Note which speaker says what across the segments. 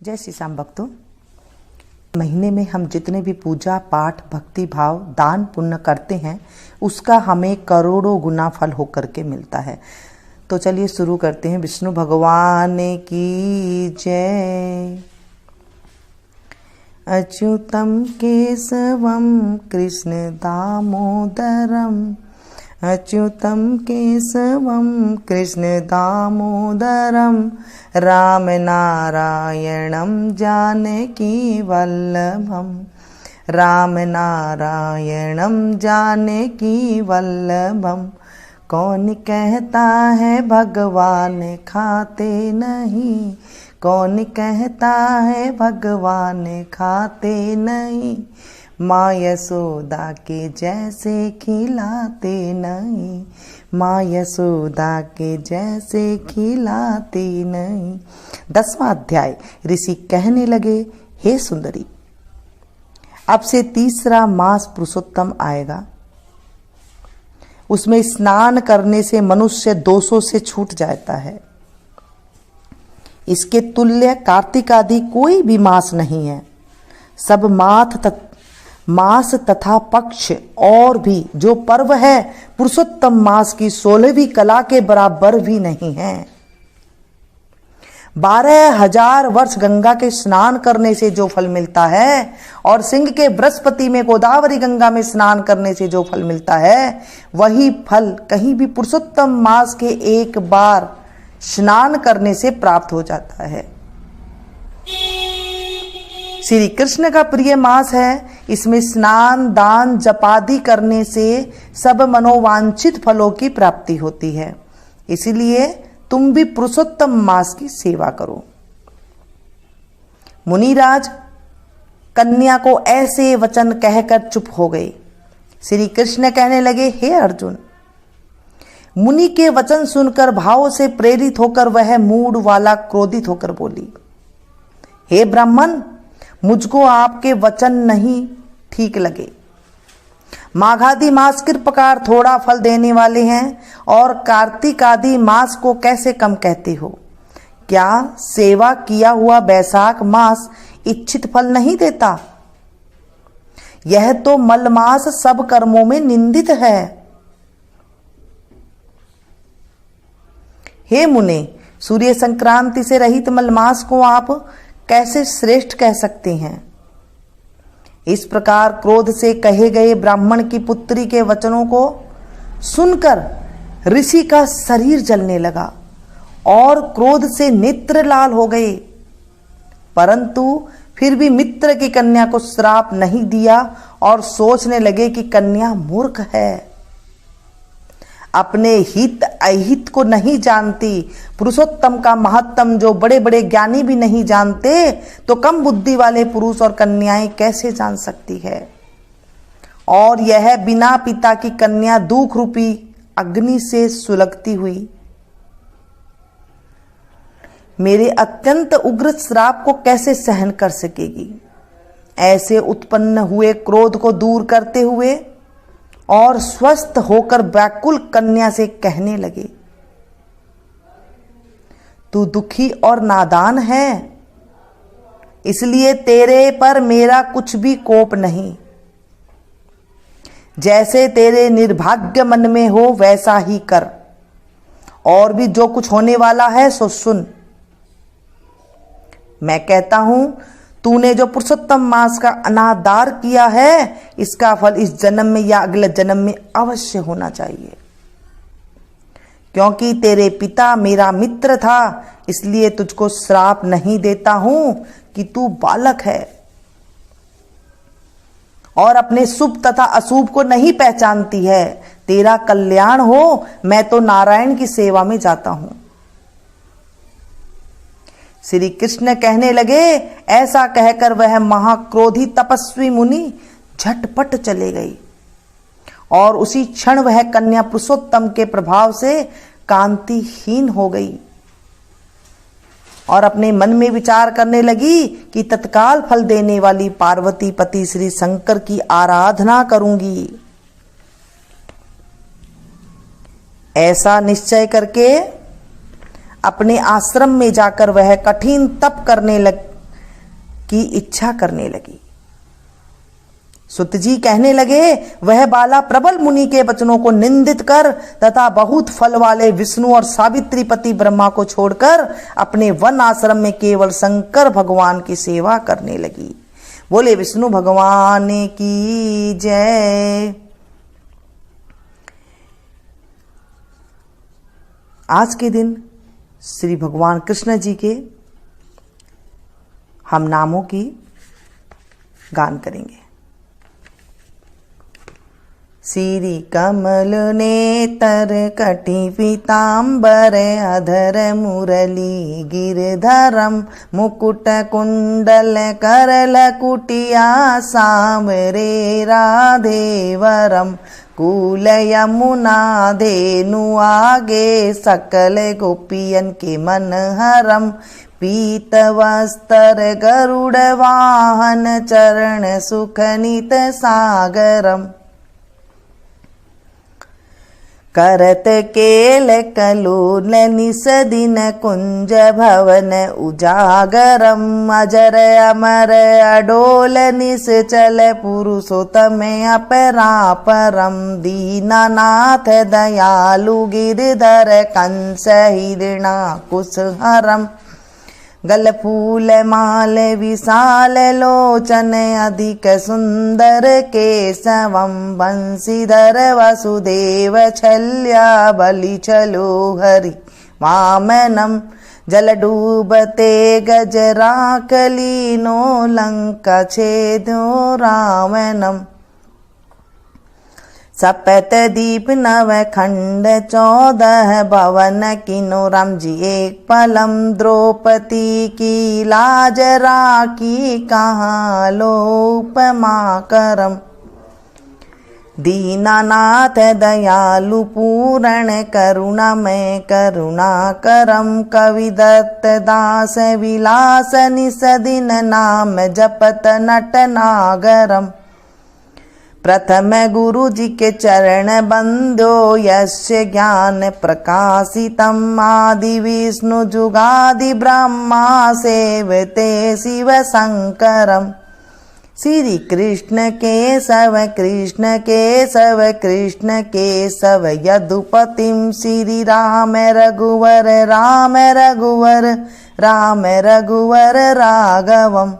Speaker 1: जय श्री श्याम भक्तों। महीने में हम जितने भी पूजा पाठ भक्ति भाव दान पुण्य करते हैं उसका हमें करोड़ों गुना फल होकर के मिलता है। तो चलिए शुरू करते हैं। विष्णु भगवान की जय। अच्युतम केशवम कृष्ण दामोदरम, अच्युतम केशवम कृष्ण दामोदरम, राम नारायणम जानकी वल्लभम, राम नारायणम जानकी वल्लभम। कौन कहता है भगवान खाते नहीं, कौन कहता है भगवान खाते नहीं, माँ यशोदा के जैसे खिलाते नहीं, माँ यशोदा के जैसे खिलाते नहीं। 10वां अध्याय। ऋषि कहने लगे, हे सुंदरी, अब से तीसरा मास पुरुषोत्तम आएगा। उसमें स्नान करने से मनुष्य दोषों से छूट जाता है। इसके तुल्य कार्तिक आदि कोई भी मास नहीं है। सब मास तथा पक्ष और भी जो पर्व है पुरुषोत्तम मास की 16वीं कला के बराबर भी नहीं है। 12,000 वर्ष गंगा के स्नान करने से जो फल मिलता है और सिंह के बृहस्पति में गोदावरी गंगा में स्नान करने से जो फल मिलता है, वही फल कहीं भी पुरुषोत्तम मास के एक बार स्नान करने से प्राप्त हो जाता है। श्री कृष्ण का प्रिय मास है। इसमें स्नान दान जपादि करने से सब मनोवांछित फलों की प्राप्ति होती है। इसीलिए तुम भी पुरुषोत्तम मास की सेवा करो। मुनिराज कन्या को ऐसे वचन कहकर चुप हो गए। श्री कृष्ण कहने लगे, हे अर्जुन, मुनि के वचन सुनकर भाव से प्रेरित होकर वह मूड वाला क्रोधित होकर बोली, हे ब्राह्मण, मुझको आपके वचन नहीं ठीक लगे। माघादि मास किस प्रकार थोड़ा फल देने वाले हैं और कार्तिक आदि मास को कैसे कम कहते हो? क्या सेवा किया हुआ वैशाख मास इच्छित फल नहीं देता? यह तो मलमास सब कर्मों में निंदित है। हे मुने, सूर्य संक्रांति से रहित मलमास को आप कैसे श्रेष्ठ कह सकते हैं? इस प्रकार क्रोध से कहे गए ब्राह्मण की पुत्री के वचनों को सुनकर ऋषि का शरीर जलने लगा और क्रोध से नेत्र लाल हो गए, परंतु फिर भी मित्र की कन्या को श्राप नहीं दिया और सोचने लगे कि कन्या मूर्ख है, अपने हित अहित को नहीं जानती। पुरुषोत्तम का महत्तम जो बड़े बड़े ज्ञानी भी नहीं जानते, तो कम बुद्धि वाले पुरुष और कन्याएं कैसे जान सकती है? और यह बिना पिता की कन्या दुख रूपी अग्नि से सुलगती हुई मेरे अत्यंत उग्र श्राप को कैसे सहन कर सकेगी? ऐसे उत्पन्न हुए क्रोध को दूर करते हुए और स्वस्थ होकर व्याकुल कन्या से कहने लगे, तू दुखी और नादान है, इसलिए तेरे पर मेरा कुछ भी कोप नहीं। जैसे तेरे निर्भाग्य मन में हो वैसा ही कर, और भी जो कुछ होने वाला है सो सुन। मैं कहता हूं, तूने जो पुरुषोत्तम मास का अनादर किया है, इसका फल इस जन्म में या अगले जन्म में अवश्य होना चाहिए। क्योंकि तेरे पिता मेरा मित्र था, इसलिए तुझको श्राप नहीं देता हूं कि तू बालक है और अपने शुभ तथा अशुभ को नहीं पहचानती है। तेरा कल्याण हो, मैं तो नारायण की सेवा में जाता हूं। श्री कृष्ण कहने लगे, ऐसा कहकर वह महाक्रोधी तपस्वी मुनि झटपट चले गई और उसी क्षण वह कन्या पुरुषोत्तम के प्रभाव से कांतिहीन हो गई और अपने मन में विचार करने लगी कि तत्काल फल देने वाली पार्वती पति श्री शंकर की आराधना करूंगी। ऐसा निश्चय करके अपने आश्रम में जाकर वह कठिन तप करने की इच्छा करने लगी। सुत जी कहने लगे, वह बाला प्रबल मुनि के वचनों को निंदित कर तथा बहुत फल वाले विष्णु और सावित्री पति ब्रह्मा को छोड़कर अपने वन आश्रम में केवल शंकर भगवान की सेवा करने लगी। बोले विष्णु भगवान की जय। आज के दिन श्री भगवान कृष्ण जी के हम नामों की गान करेंगे। श्री कमल नेतर कटि पीतांबर अधर मुरली गिरधरम मुकुट कुंडल करल कुटिया सांवरे राधेवरम कूल यमुना धेनु आगे सकल गोपियन के मन हरम पीत वस्त्र गरुड़ वाहन चरण सुखनित सागरम करत केल कलोल निस दिन कुंज भवन उजागरम अजर अमर अडोल निश्चल पुरुषोत्तम अपरापरम दीनानाथ दयालु गिरधर कंस हिरणा कुशहरम गल फूल माल विशाल लोचन अधिक सुंदर केशवम बंशीधर वसुदेव छल्या बलि चलो हरि वामनम जल डूबते गजराकलीनो लंका छेदो रावणम सपत दीप नव खंड 14 भवन किनो राम जी एक पलम द्रौपदी की लाज राखी कहाँ लोपमा करम दीनानाथ दयालु पूर्ण करुणामय करुणा करम कवि दत्त दास विलास निस दिन नाम जपत नट नागरम प्रथम गुरु जी के चरण बंदो यस्य ज्ञान प्रकाशितम आदि विष्णु जुगादि ब्रह्मा सेवते शिव शंकरम श्री कृष्ण केशव कृष्ण केशव कृष्ण केशव यदुपतिम श्री राम रघुवर राम रघुवर राम रघुवर राघवम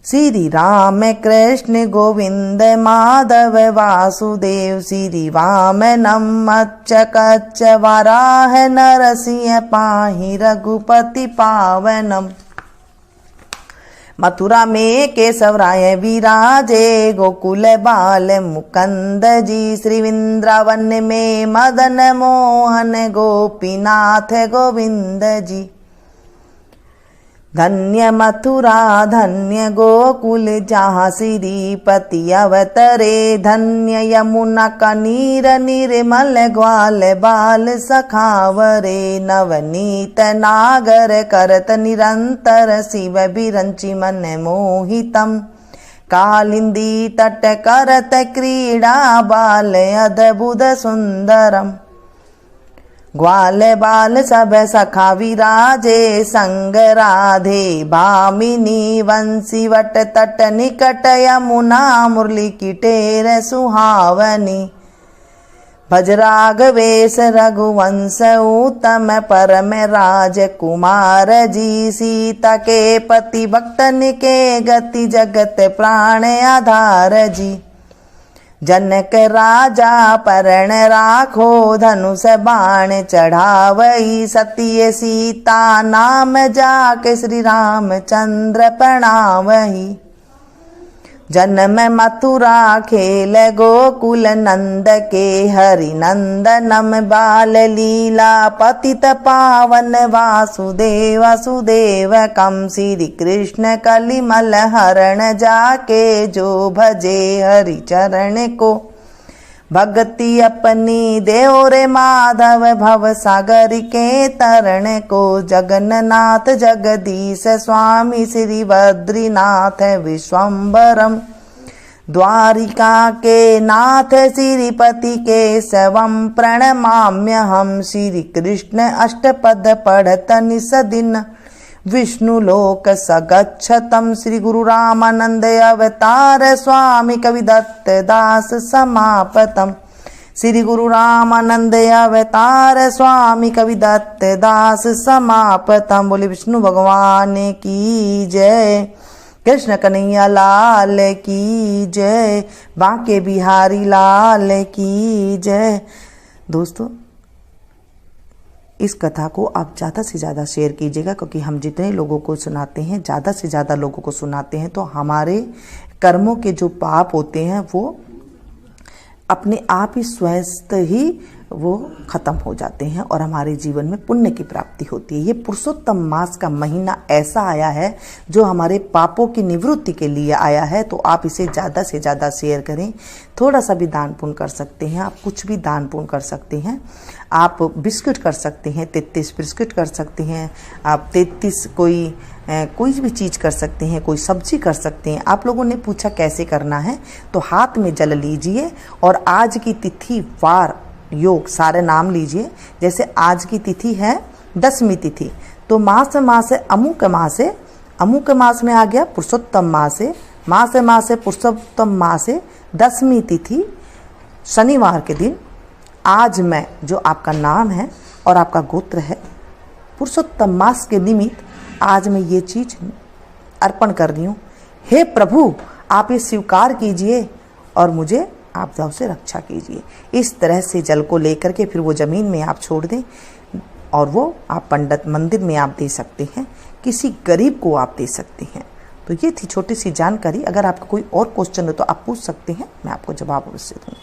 Speaker 1: श्री राम कृष्ण गोविंद माधव वासुदेव श्री वामनम अच्छ कच्छ वराह नरसिंह पाहि रघुपति पावनम मथुरा में केशव राय विराजे गोकुल बाल मुकुंद जी श्री वृंदावन में मदन मोहन गोपीनाथ गोविंद जी धन्य मथुरा धन्य गोकुल जहाँ श्रीपति अवतरे धन्य यमुना का नीर निर्मल ग्वाल बाल सखावरे नवनीत नागर करत निरंतर शिव बिरंचि मन मोहितम कालिंदी तट करत क्रीड़ा बाल अद्भुत सुंदरम ग्वाल बाल सब सखा विराजे संग राधे भामिनी वंशी वट तट निकट यमुना मुरली की टेर सुहावनी भज राघवेश रघुवंश उत्तम परम राजकुमार जी सीता के पति भक्तन के गति जगत प्राण आधार जी जनक राजा परण राखो धनुष बाण चढ़ावई सत्य सीता नाम जाके श्री रामचंद्र प्रणावही जन्म मथुरा खेल गोकुल नंद के हरि नंदनम बाल लीला पतित पावन वासुदेव वासुदेव कम श्री कृष्ण कलिमल हरण जाके जो भजे हरि चरण को भक्ति अपनी देव रे माधव भव सागर के तरण को जगन्नाथ जगदीश स्वामी श्री बद्रीनाथ विश्वम्बरम द्वारिका के नाथ श्रीपति के शवम प्रणमाम्य हम श्री कृष्ण अष्टपद पढ़त निस दिन विष्णु लोक सगच्छतम श्री गुरु रामानंद अवतार स्वामी कविदत्त दास समापतम। श्री गुरु रामानंद अवतार स्वामी कविदत्त दास समापतम। बोले विष्णु भगवान की जय, कृष्ण कन्हैया लाल की जय, बांके बिहारी लाल की जय। दोस्तों, इस कथा को आप ज़्यादा से ज़्यादा शेयर कीजिएगा, क्योंकि हम जितने लोगों को सुनाते हैं, ज़्यादा से ज़्यादा लोगों को सुनाते हैं, तो हमारे कर्मों के जो पाप होते हैं वो अपने आप ही स्वयं ही वो खत्म हो जाते हैं और हमारे जीवन में पुण्य की प्राप्ति होती है। ये पुरुषोत्तम मास का महीना ऐसा आया है जो हमारे पापों की निवृत्ति के लिए आया है, तो आप इसे ज़्यादा से ज़्यादा शेयर करें। थोड़ा सा भी दान पुण्य कर सकते हैं, आप कुछ भी दान पुण्य कर सकते हैं। आप बिस्किट कर सकते हैं, 33 बिस्किट कर सकते हैं, आप 33 कोई भी चीज़ कर सकते हैं, कोई सब्जी कर सकते हैं। आप लोगों ने पूछा कैसे करना है, तो हाथ में जल लीजिए और आज की तिथि वार योग सारे नाम लीजिए। जैसे आज की तिथि है 10वीं तिथि, तो मास से अमुक मास में आ गया पुरुषोत्तम मास से पुरुषोत्तम मास से 10वीं तिथि शनिवार के दिन आज मैं, जो आपका नाम है और आपका गोत्र है, पुरुषोत्तम मास के निमित्त आज मैं ये चीज अर्पण कर रही हूँ। हे प्रभु, आप ये स्वीकार कीजिए और मुझे आपदाओं से रक्षा कीजिए। इस तरह से जल को लेकर के फिर वो जमीन में आप छोड़ दें और वो आप पंडित मंदिर में आप दे सकते हैं, किसी गरीब को आप दे सकते हैं। तो ये थी छोटी सी जानकारी। अगर आपका कोई और क्वेश्चन हो तो आप पूछ सकते हैं, मैं आपको जवाब अवश्य दूंगी।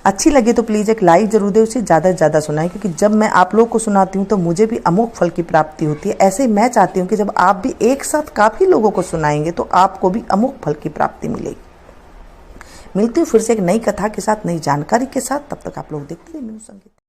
Speaker 1: अच्छी लगे तो प्लीज़ एक लाइक जरूर दें, उसे ज़्यादा से ज़्यादा सुनाएं, क्योंकि जब मैं आप लोग को सुनाती हूँ तो मुझे भी अमोघ फल की प्राप्ति होती है। ऐसे ही मैं चाहती हूँ कि जब आप भी एक साथ काफ़ी लोगों को सुनाएंगे तो आपको भी अमोघ फल की प्राप्ति मिलेगी। मिलती हूँ फिर से एक नई कथा के साथ, नई जानकारी के साथ। तब तक आप लोग देखते रहिए मीनू संगीत।